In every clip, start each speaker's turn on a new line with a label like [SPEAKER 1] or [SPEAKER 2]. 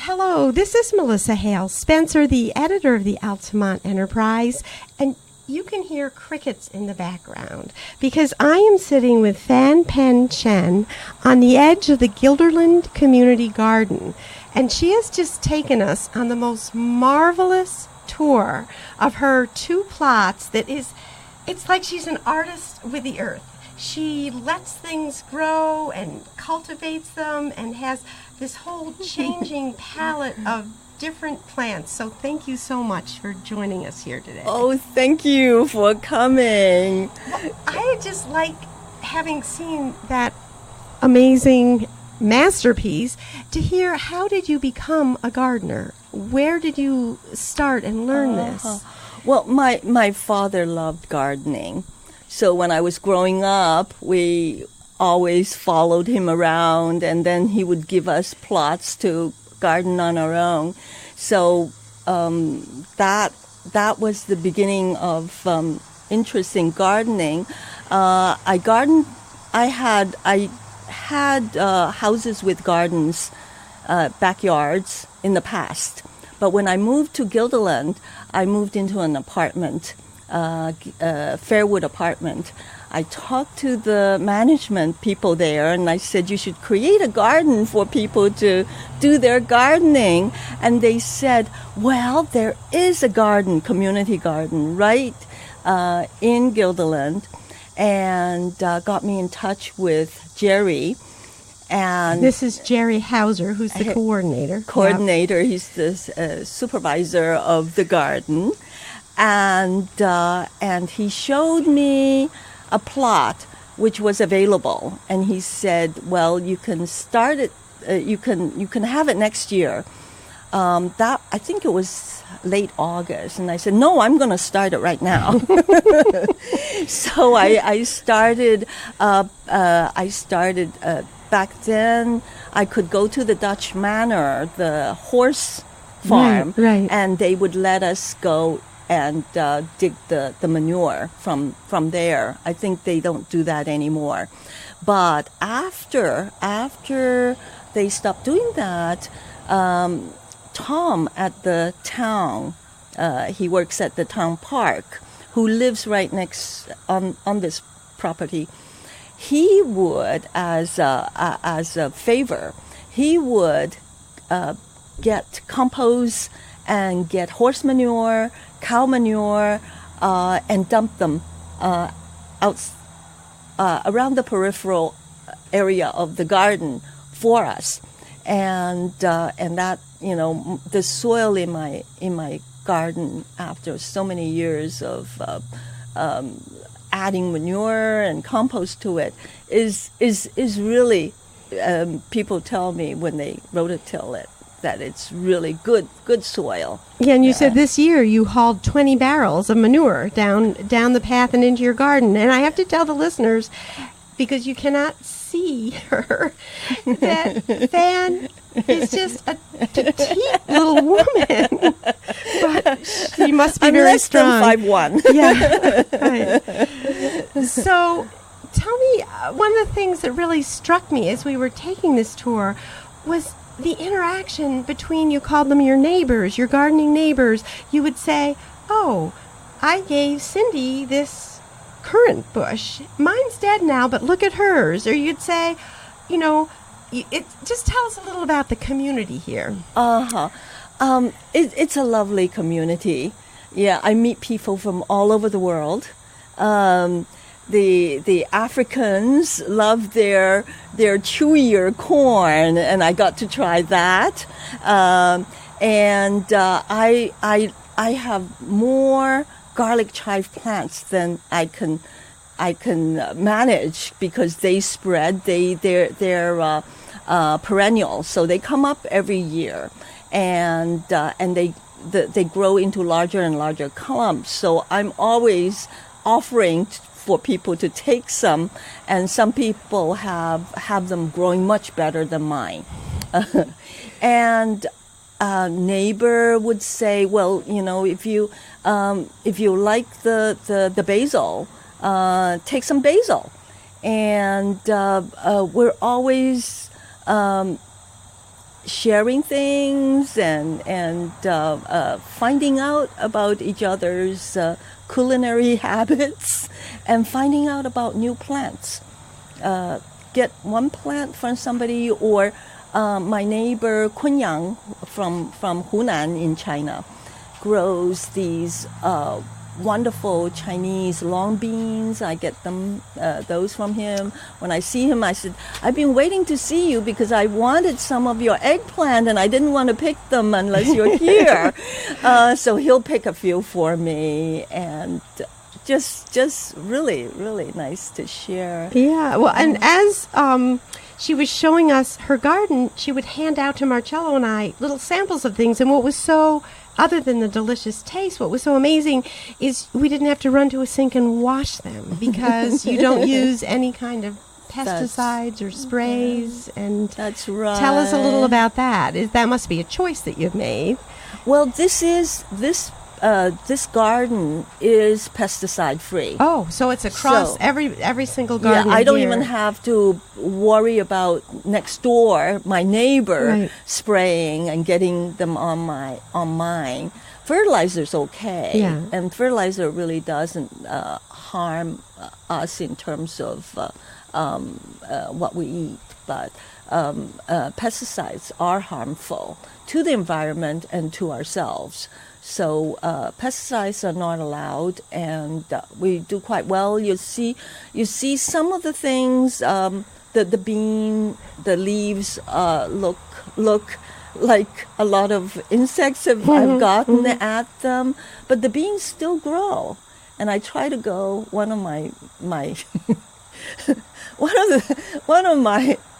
[SPEAKER 1] Hello, this is Melissa Hale Spencer, the editor of the Altamont Enterprise, and you can hear crickets in the background because I am sitting with Pen Chen on the edge of the Guilderland Community Garden, and she has just taken us on the most marvelous tour of her 2 plots it's like she's an artist with the earth. She lets things grow and cultivates them and has this whole changing palette of different plants. So thank you so much for joining us here today.
[SPEAKER 2] Oh, thank you for coming.
[SPEAKER 1] Well, I just like having seen that amazing masterpiece to hear, how did you become a gardener? Where did you start and learn this?
[SPEAKER 2] Well, my father loved gardening. So when I was growing up, we always followed him around, and then he would give us plots to garden on our own. So that was the beginning of interest in gardening. I gardened. I had houses with gardens, backyards in the past. But when I moved to Guilderland, I moved into an apartment, Fairwood apartment. I talked to the management people there, and I said, you should create a garden for people to do their gardening. And they said, well, there is a garden, community garden, right in Guilderland, and got me in touch with Jerry. And
[SPEAKER 1] this is Jerry Hauser, who's the coordinator.
[SPEAKER 2] Yep. He's the supervisor of the garden. And he showed me a plot which was available, and he said, well, you can start it, you can have it next year. That, I think it was late August, and I said, no, I'm going to start it right now. So I started back then. I could go to the Dutch Manor, the horse farm,
[SPEAKER 1] right.
[SPEAKER 2] And they would let us go and dig the manure from there. I think they don't do that anymore. But after they stopped doing that, Tom at the town, he works at the town park, who lives right next on this property. He would, as a favor, he would get compost and get horse manure, cow manure, and dump them out around the peripheral area of the garden for us, and that, the soil in my garden, after so many years of adding manure and compost to it, is really, people tell me when they rototill it, that it's really good soil.
[SPEAKER 1] Yeah, and you said this year you hauled 20 barrels of manure down the path and into your garden. And I have to tell the listeners, because you cannot see her, that Fan is just a petite little woman. But she must be very strong.
[SPEAKER 2] I'm less than 5'1".
[SPEAKER 1] Yeah. Right. So tell me, one of the things that really struck me as we were taking this tour was the interaction between, you called them your neighbors, your gardening neighbors. You would say, oh, I gave Cindy this currant bush. Mine's dead now, but look at hers. Or you'd say, it just tell us a little about the community here.
[SPEAKER 2] It's a lovely community. Yeah, I meet people from all over the world. The Africans love their chewier corn, and I got to try that. I have more garlic chive plants than I can manage, because they spread. They're perennial, so they come up every year, and they grow into larger and larger clumps. So I'm always offering for people to take some, and some people have them growing much better than mine. And a neighbor would say, well, if you like the basil, take some basil. And we're always sharing things and finding out about each other's culinary habits and finding out about new plants. Get one plant from somebody, or my neighbor Kunyang from Hunan in China grows these wonderful Chinese long beans. I get those from him. When I see him, I said, I've been waiting to see you because I wanted some of your eggplant and I didn't want to pick them unless you're here. So he'll pick a few for me, and just really, really nice to share.
[SPEAKER 1] Yeah, well, and as she was showing us her garden, she would hand out to Marcello and I little samples of things, and what was so, other than the delicious taste, what was so amazing is we didn't have to run to a sink and wash them because you don't use any kind of pesticides or sprays. And
[SPEAKER 2] that's right.
[SPEAKER 1] Tell us a little about that. That must be a choice that you've made.
[SPEAKER 2] Well, this garden is pesticide free.
[SPEAKER 1] Oh, so it's across every single garden.
[SPEAKER 2] Yeah, I don't
[SPEAKER 1] here.
[SPEAKER 2] even have to worry about next door, my neighbor, spraying and getting them on mine. Fertilizer's okay, and fertilizer really doesn't harm us in terms of what we eat, but pesticides are harmful to the environment and to ourselves. So pesticides are not allowed, and we do quite well. You see some of the things. The leaves look like a lot of insects I've gotten at them, but the beans still grow. And I try to go. One of my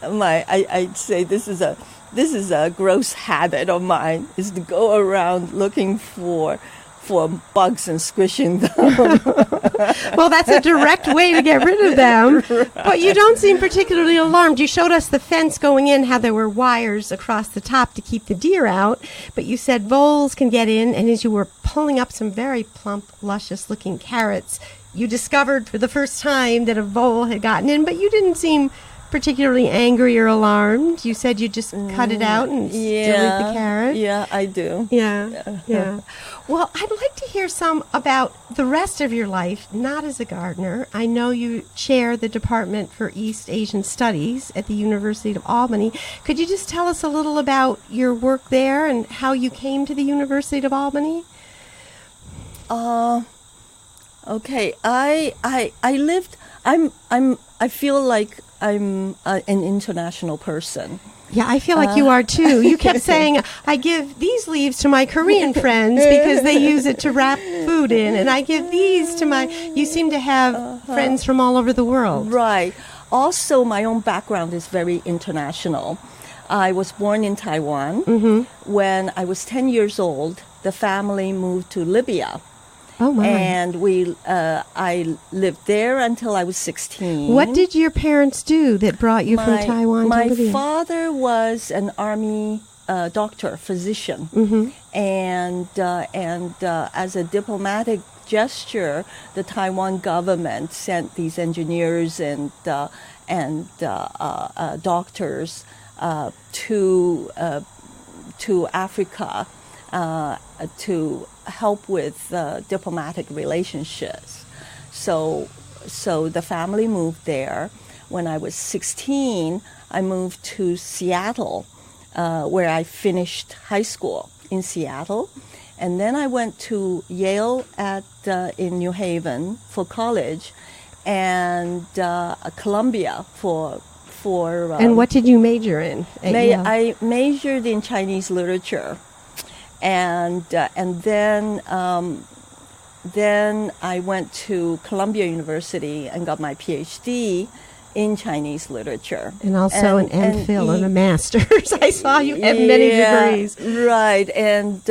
[SPEAKER 2] I'd say this is a gross habit of mine, is to go around looking for bugs and squishing them.
[SPEAKER 1] Well, that's a direct way to get rid of them. Right. But you don't seem particularly alarmed. You showed us the fence going in, how there were wires across the top to keep the deer out. But you said voles can get in, and as you were pulling up some very plump, luscious-looking carrots, you discovered for the first time that a vole had gotten in, but you didn't seem particularly angry or alarmed. You said you just cut it out and still eat the carrot.
[SPEAKER 2] Yeah, I do.
[SPEAKER 1] Yeah. Well, I'd like to hear some about the rest of your life, not as a gardener. I know you chair the Department for East Asian Studies at the University of Albany. Could you just tell us a little about your work there and how you came to the University of Albany?
[SPEAKER 2] Okay. I feel like I'm an international person.
[SPEAKER 1] Yeah, I feel like you are too. You kept saying, I give these leaves to my Korean friends because they use it to wrap food in, and I give these to my... You seem to have friends from all over the world.
[SPEAKER 2] Right. Also, my own background is very international. I was born in Taiwan. Mm-hmm. When I was 10 years old, the family moved to Libya.
[SPEAKER 1] Oh, my.
[SPEAKER 2] And I lived there until I was 16.
[SPEAKER 1] What did your parents do that brought you from Taiwan to Libya?
[SPEAKER 2] My father was an army doctor, physician. Mm-hmm. And as a diplomatic gesture, the Taiwan government sent these engineers and doctors to Africa to help with diplomatic relationships. So the family moved there. When I was 16, I moved to Seattle, where I finished high school in Seattle. And then I went to Yale in New Haven for college, and Columbia for
[SPEAKER 1] and what did you major in?
[SPEAKER 2] I majored in Chinese literature. And then I went to Columbia University and got my PhD in Chinese literature. And
[SPEAKER 1] also an MPhil and a master's. I saw you have many degrees.
[SPEAKER 2] Right. And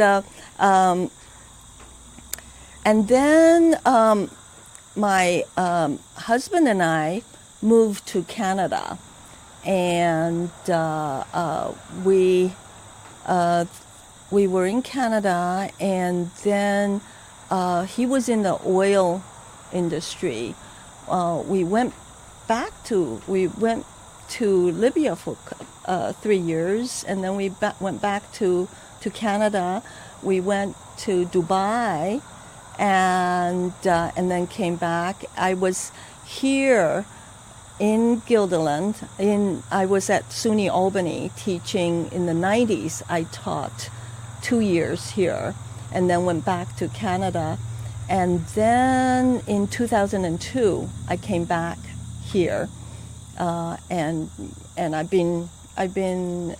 [SPEAKER 2] then my husband and I moved to Canada, and we were in Canada, and then he was in the oil industry. We went to Libya for 3 years, and then we went back to Canada. We went to Dubai, and then came back. I was here in Guilderland. I was at SUNY Albany teaching in the 90s. I taught 2 years here, and then went back to Canada. And then in 2002, I came back here, and I've been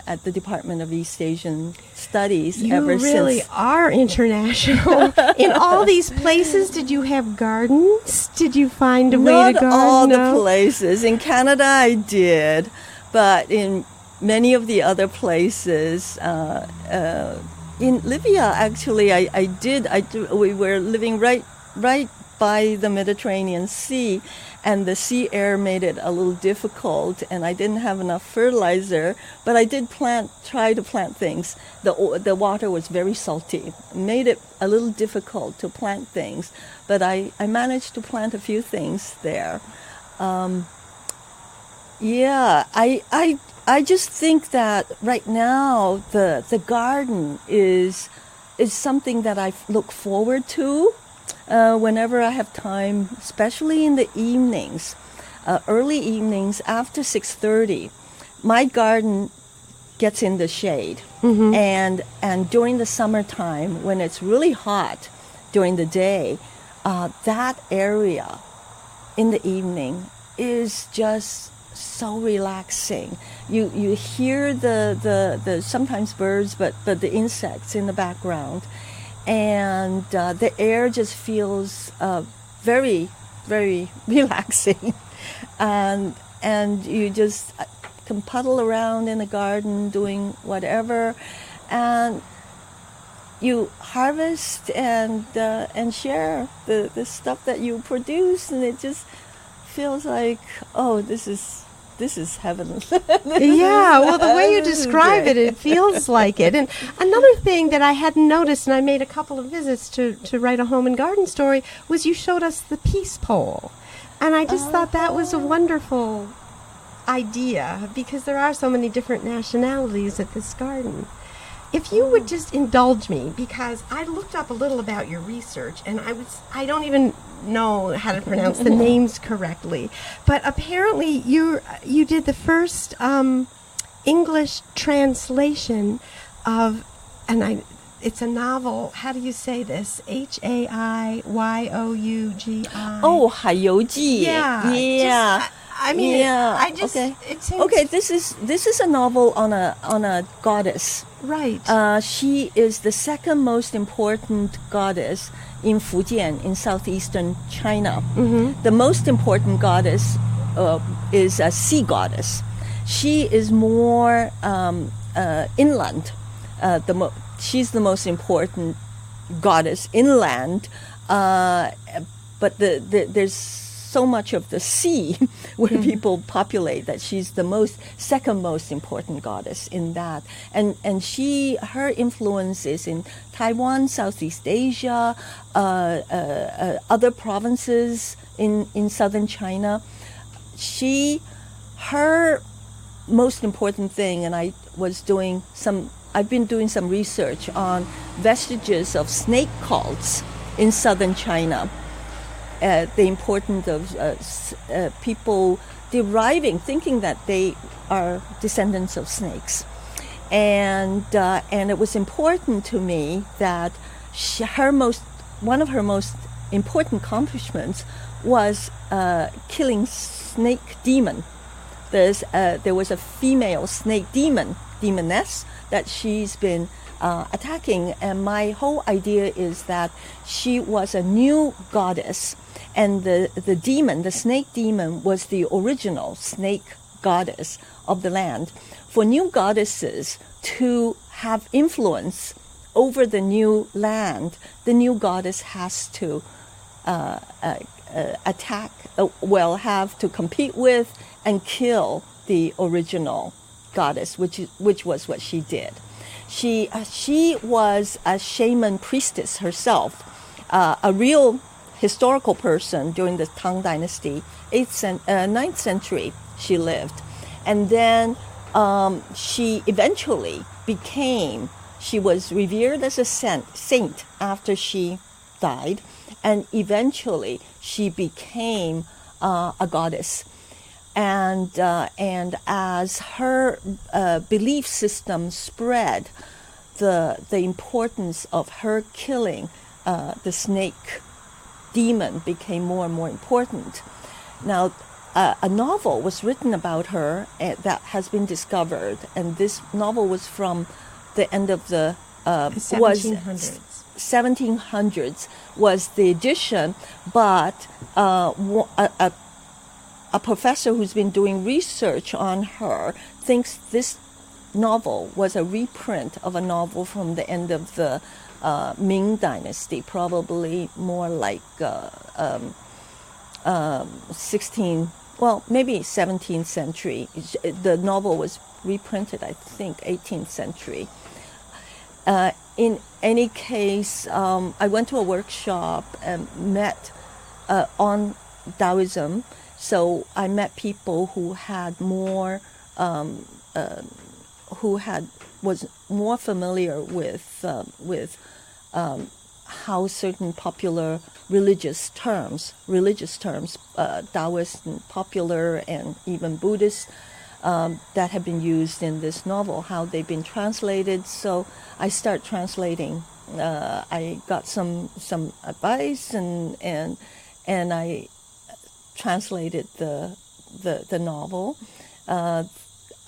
[SPEAKER 2] at the Department of East Asian Studies ever since.
[SPEAKER 1] You really are international. In all these places, did you have gardens? Did you find a way to garden?
[SPEAKER 2] Not all the places. In Canada, I did, but in many of the other places, in Libya, actually, I did. We were living right by the Mediterranean Sea, and the sea air made it a little difficult, and I didn't have enough fertilizer, but I did try to plant things. The water was very salty, made it a little difficult to plant things, but I managed to plant a few things there. I just think that right now the garden is something that I look forward to whenever I have time, especially in the evenings, early evenings after 6:30. My garden gets in the shade, and during the summertime when it's really hot during the day, that area in the evening is just so relaxing. You hear the sometimes birds, but the insects in the background, and the air just feels very, very relaxing, and you just can puddle around in the garden doing whatever, and you harvest and share the stuff that you produce, and it just feels like, oh, this is heaven.
[SPEAKER 1] Yeah, well, the way you describe it feels like it. And another thing that I hadn't noticed, and I made a couple of visits to write a home and garden story, was you showed us the peace pole. And I just thought that was a wonderful idea, because there are so many different nationalities at this garden. If you would just indulge me, because I looked up a little about your research, and I don't even know how to pronounce the names correctly, but apparently you did the first English translation of, it's a novel. How do you say this? Haiyougi.
[SPEAKER 2] Oh, 海游记.
[SPEAKER 1] Yeah.
[SPEAKER 2] Okay.
[SPEAKER 1] It seems,
[SPEAKER 2] okay. This is a novel on a goddess.
[SPEAKER 1] Right.
[SPEAKER 2] She is the second most important goddess in Fujian, in southeastern China. Mm-hmm. The most important goddess is a sea goddess. She is more inland. She's the most important goddess inland, but there's so much of the sea where people populate that she's the second most important goddess in that. And her influence is in Taiwan, Southeast Asia, other provinces in southern China. Her most important thing, and I've been doing some research on vestiges of snake cults in southern China. The importance of people thinking that they are descendants of snakes, and it was important to me that one of her most important accomplishments was killing snake demon. There was a female snake demoness that she's been attacking, and my whole idea is that she was a new goddess, and the snake demon was the original snake goddess of the land. For new goddesses to have influence over the new land, the new goddess has to have to compete with and kill the original goddess, which was what she did. She was a shaman priestess herself, a real historical person during the Tang Dynasty, 9th century she lived. And then she eventually she was revered as a saint after she died, and eventually she became a goddess. And as her belief system spread, the importance of her killing the snake demon became more and more important. Now, a novel was written about her that has been discovered, and this novel was from the end of the 1700s was the edition, but a professor who's been doing research on her thinks this novel was a reprint of a novel from the end of the Ming Dynasty, probably more like 17th century. The novel was reprinted, I think, 18th century. In any case, I went to a workshop and met on Daoism. So I met people who had more, was more familiar with how certain popular religious terms, Daoist and popular and even Buddhist, that have been used in this novel, how they've been translated. So I start translating. I got some advice and I translated the novel.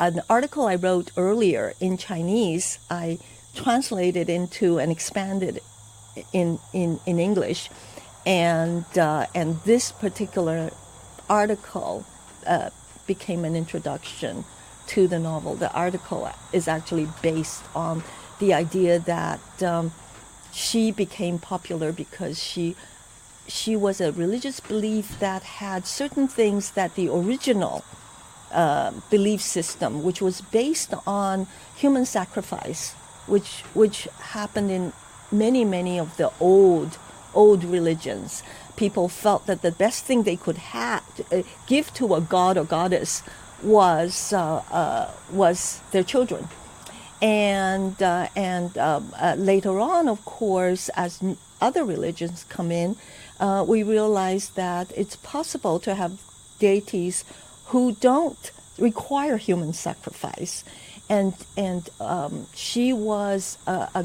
[SPEAKER 2] An article I wrote earlier in Chinese, I translated into and expanded in English, and this particular article became an introduction to the novel. The article is actually based on the idea that she became popular because she was a religious belief that had certain things that the original belief system, which was based on human sacrifice, which happened in many of the old religions. People felt that the best thing they could give to a god or goddess was their children. And later on, of course, as other religions come in, we realize that it's possible to have deities who don't require human sacrifice. And she was a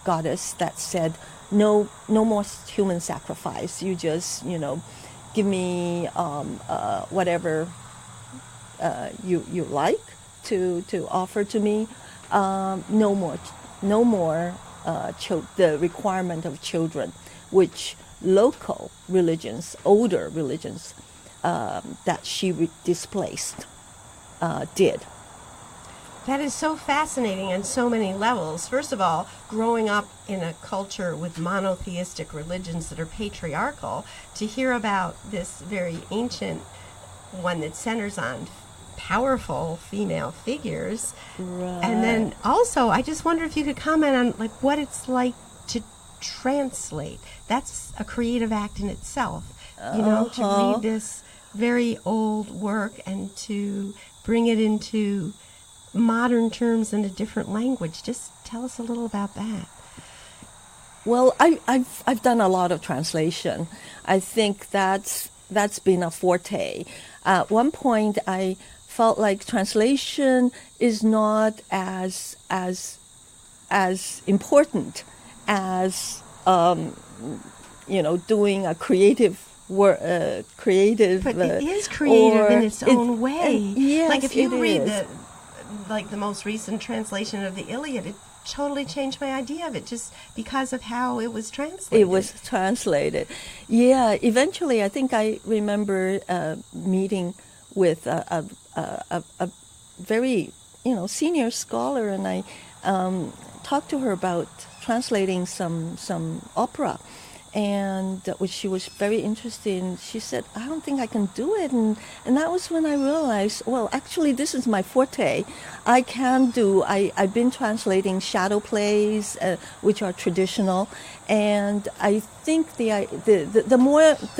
[SPEAKER 2] goddess that said, no more human sacrifice. You just, give me whatever you like to offer to me. No more the requirement of children, which local religions, older religions, that she displaced did.
[SPEAKER 1] That is so fascinating on so many levels. First of all, growing up in a culture with monotheistic religions that are patriarchal, to hear about this very ancient one that centers on powerful female figures.
[SPEAKER 2] Right.
[SPEAKER 1] And then also, I just wonder if you could comment on what it's like to translate. That's a creative act in itself. To read this very old work and to bring it into modern terms in a different language. Just tell us a little about that.
[SPEAKER 2] Well, I've done a lot of translation. I think that's been a forte. At one point, I felt like translation is not as important as doing a creative work. But it is creative in its own way. Yes,
[SPEAKER 1] like if you read the most recent translation of the Iliad, it totally changed my idea of it just because of how it was translated.
[SPEAKER 2] It was translated. Yeah, eventually I think I remember meeting with a very senior scholar, and I talked to her about translating some opera, and which she was very interested in. She said, I don't think I can do it. And that was when I realized, well, actually, this is my forte. I can do, I've been translating shadow plays, which are traditional. And I think the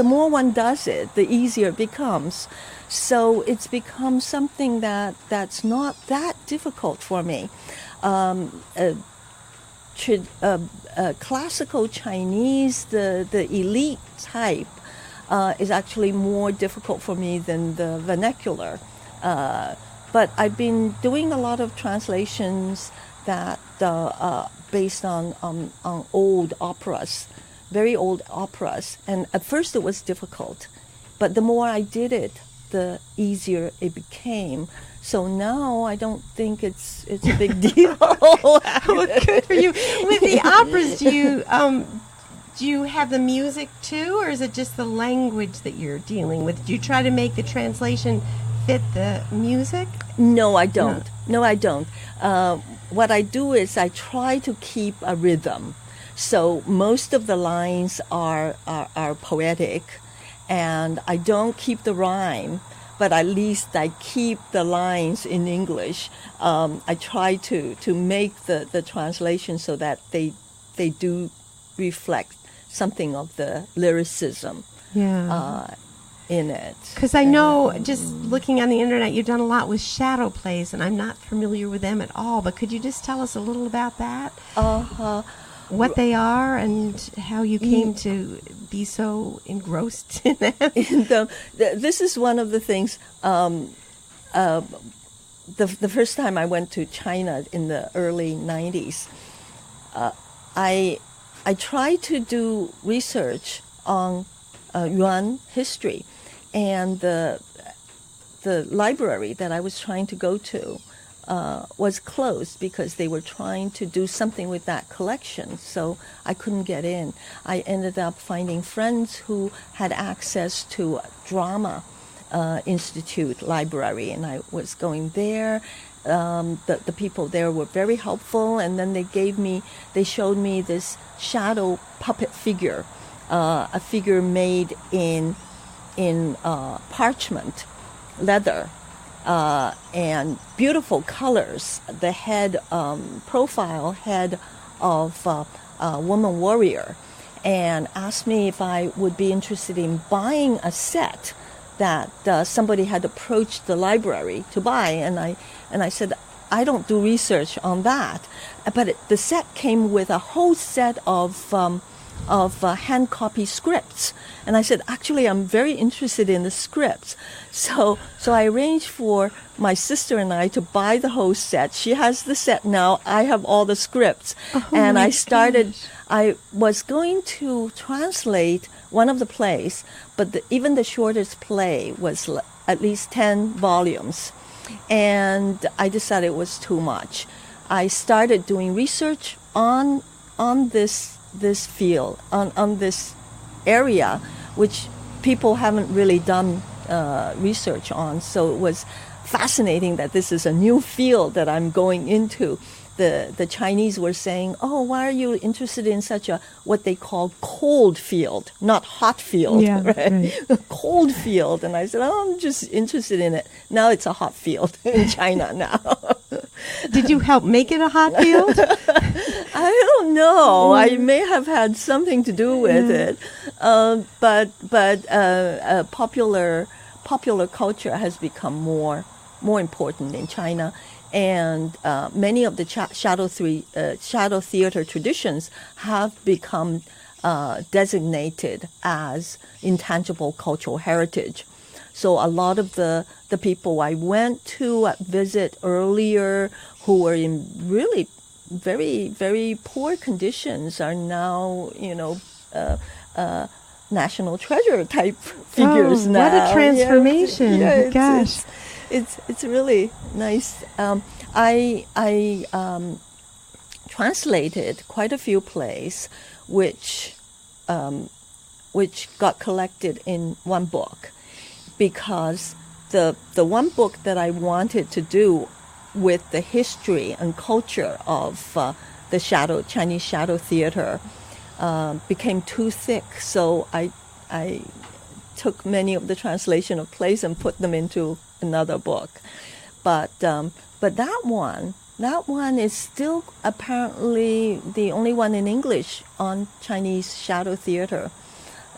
[SPEAKER 2] more one does it, the easier it becomes. So it's become something that's not that difficult for me. Classical Chinese, the elite type, is actually more difficult for me than the vernacular. But I've been doing a lot of translations that based on old operas, very old operas. And at first it was difficult, but the more I did it, the easier it became. So now I don't think it's a big deal.
[SPEAKER 1] Well, good for you. With the operas, do you have the music too, or is it just the language that you're dealing with? Do you try to make the translation fit the music?
[SPEAKER 2] No, I don't. No, I don't. What I do is I try to keep a rhythm. So most of the lines are poetic, and I don't keep the rhyme, but at least I keep the lines in English. I try to make the translation so that they do reflect something of the lyricism in it.
[SPEAKER 1] Because I know, just looking on the internet, you've done a lot with shadow plays, and I'm not familiar with them at all. But could you just tell us a little about that? What they are and how you came to be so engrossed in them?
[SPEAKER 2] This is one of the things. The first time I went to China in the early 90s, I tried to do research on Yuan history, and the library that I was trying to go to was closed because they were trying to do something with that collection, so I couldn't get in. I ended up finding friends who had access to Drama Institute library, and I was going there. The people there were very helpful, and then they showed me this shadow puppet figure, a figure made in parchment, leather, and beautiful colors. The head, profile head of a woman warrior, and asked me if I would be interested in buying a set that somebody had approached the library to buy, and I said, I don't do research on that, but the set came with a whole set of hand copy scripts, and I said, actually, I'm very interested in the scripts. So I arranged for my sister and I to buy the whole set. She has the set now. I have all the scripts, and I started. Gosh. I was going to translate one of the plays, but even the shortest play was at least 10 volumes. And I decided it was too much. I started doing research on this field, on this area, which people haven't really done research on. So it was fascinating that this is a new field that I'm going into. The Chinese were saying, oh, why are you interested in such a, what they call cold field, not hot field, right? Cold field. And I said, oh, I'm just interested in it. Now it's a hot field in China now.
[SPEAKER 1] Did you help make it a hot field?
[SPEAKER 2] I don't know. I may have had something to do with it. But popular culture has become more important in China. And many of the shadow theater traditions have become designated as intangible cultural heritage. So a lot of the people I went to visit earlier who were in really very, very poor conditions are now, national treasure type figures now.
[SPEAKER 1] What a transformation.
[SPEAKER 2] Yeah,
[SPEAKER 1] gosh.
[SPEAKER 2] It's really nice. I translated quite a few plays, which got collected in one book, because the one book that I wanted to do with the history and culture of the Chinese shadow theater became too thick. So I took many of the translation of plays and put them into another book. But that one is still apparently the only one in English on Chinese shadow theater.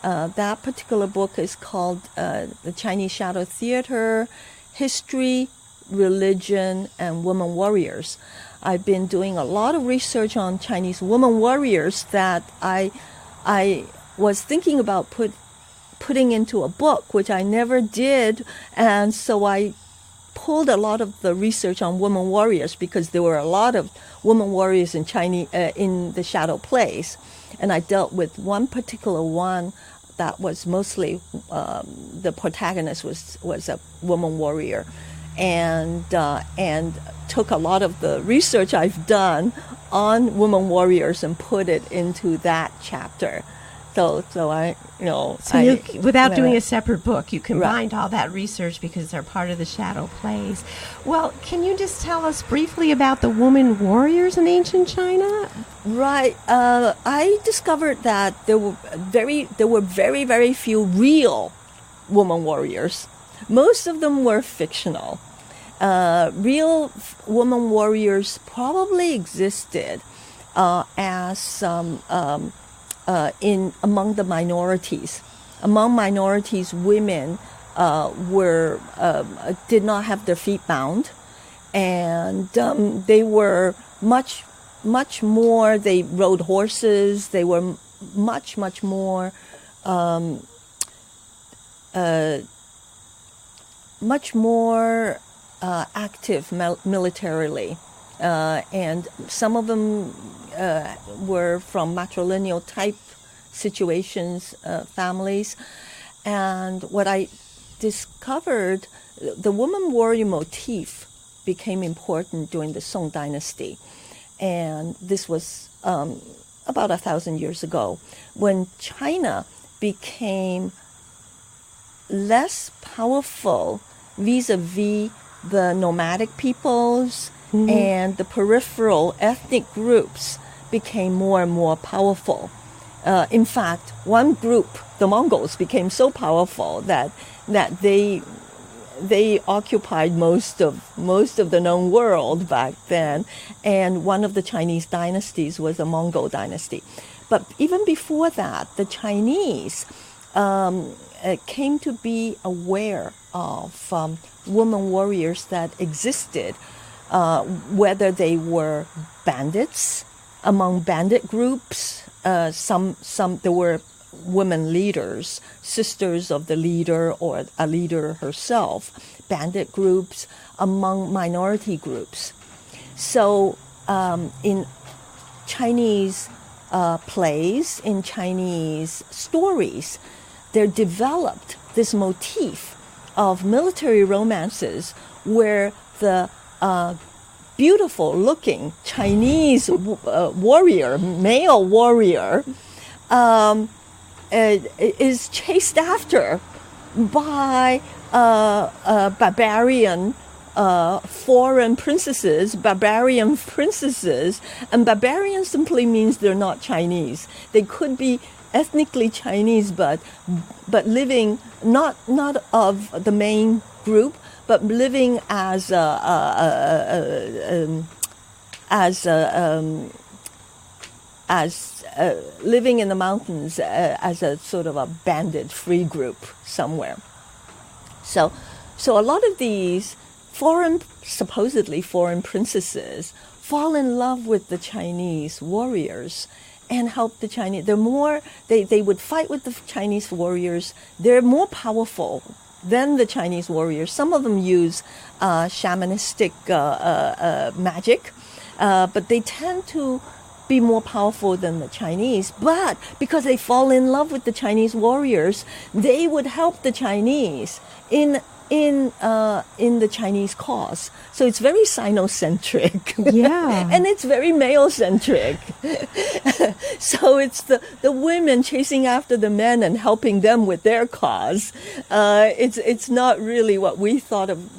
[SPEAKER 2] That particular book is called The Chinese Shadow Theater, History, Religion, and Women Warriors. I've been doing a lot of research on Chinese women warriors that I was thinking about putting into a book, which I never did, and so I pulled a lot of the research on women warriors because there were a lot of women warriors in in the shadow plays, and I dealt with one particular one that was mostly the protagonist was a woman warrior, and took a lot of the research I've done on women warriors and put it into that chapter. So
[SPEAKER 1] without doing a separate book, you combined all that research because they're part of the shadow plays. Well, can you just tell us briefly about the woman warriors in ancient China?
[SPEAKER 2] Right. I discovered that there were very, very few real woman warriors. Most of them were fictional. Real woman warriors probably existed as among the minorities. Among minorities, women did not have their feet bound, and they were much more. They rode horses. They were much more active militarily. And some of them were from matrilineal type situations, families. And what I discovered, the woman warrior motif became important during the Song Dynasty. And this was about 1,000 years ago, when China became less powerful vis-a-vis the nomadic peoples, and the peripheral ethnic groups became more and more powerful. In fact, one group, the Mongols, became so powerful that they occupied most of the known world back then. And one of the Chinese dynasties was the Mongol dynasty. But even before that, the Chinese came to be aware of women warriors that existed. Whether they were bandits, among bandit groups, some there were women leaders, sisters of the leader or a leader herself, bandit groups, among minority groups. So in Chinese plays, in Chinese stories, there developed this motif of military romances where the beautiful-looking Chinese warrior, male warrior, is chased after by barbarian foreign princesses, barbarian princesses, and barbarian simply means they're not Chinese. They could be ethnically Chinese, but living not of the main group, but living as living in the mountains as a sort of a bandit free group somewhere. So a lot of these supposedly foreign princesses fall in love with the Chinese warriors and help the Chinese. They would fight with the Chinese warriors. They're more powerful than the Chinese warriors. Some of them use shamanistic magic, but they tend to be more powerful than the Chinese. But because they fall in love with the Chinese warriors, they would help the Chinese in the Chinese cause. So it's very Sino-centric.
[SPEAKER 1] Yeah.
[SPEAKER 2] And it's very male-centric. So it's the women chasing after the men and helping them with their cause. It's not really what we thought of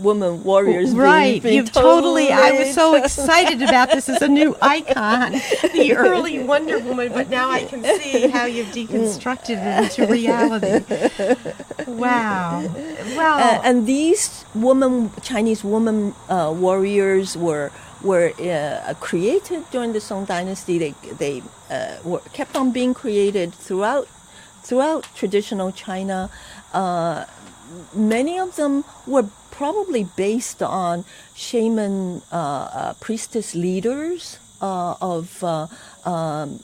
[SPEAKER 2] woman warriors.
[SPEAKER 1] Right.
[SPEAKER 2] Being
[SPEAKER 1] You've totally, I was so excited about this as a new icon, the early Wonder Woman, but now I can see how you've deconstructed it into reality. Wow. Well,
[SPEAKER 2] and these Chinese woman warriors were created during the Song Dynasty. They kept on being created throughout traditional China. Many of them were probably based on shaman priestess leaders of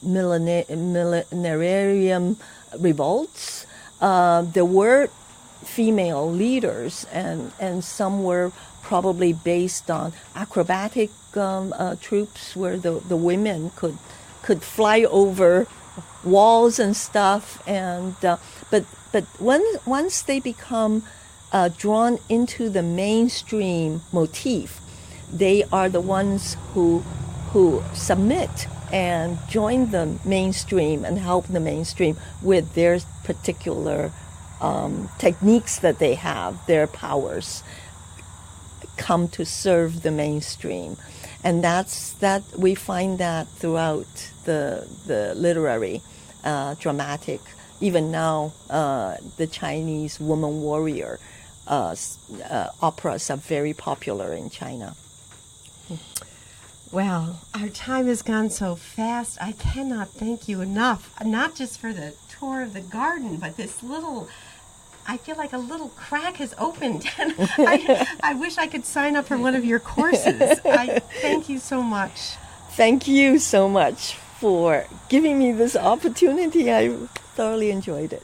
[SPEAKER 2] millenarium revolts. There were female leaders, and some were probably based on acrobatic troops where the women could fly over walls and stuff. And but once they become drawn into the mainstream motif, they are the ones who submit and join the mainstream and help the mainstream with their particular techniques that they have, their powers come to serve the mainstream. And that we find that throughout the literary, dramatic, even now, the Chinese woman warrior operas are very popular in China.
[SPEAKER 1] well, our time has gone so fast. I cannot thank you enough, not just for the tour of the garden, but this little, I feel like a little crack has opened. And I wish I could sign up for one of your courses. I thank you so much.
[SPEAKER 2] Thank you so much for giving me this opportunity. I thoroughly enjoyed it.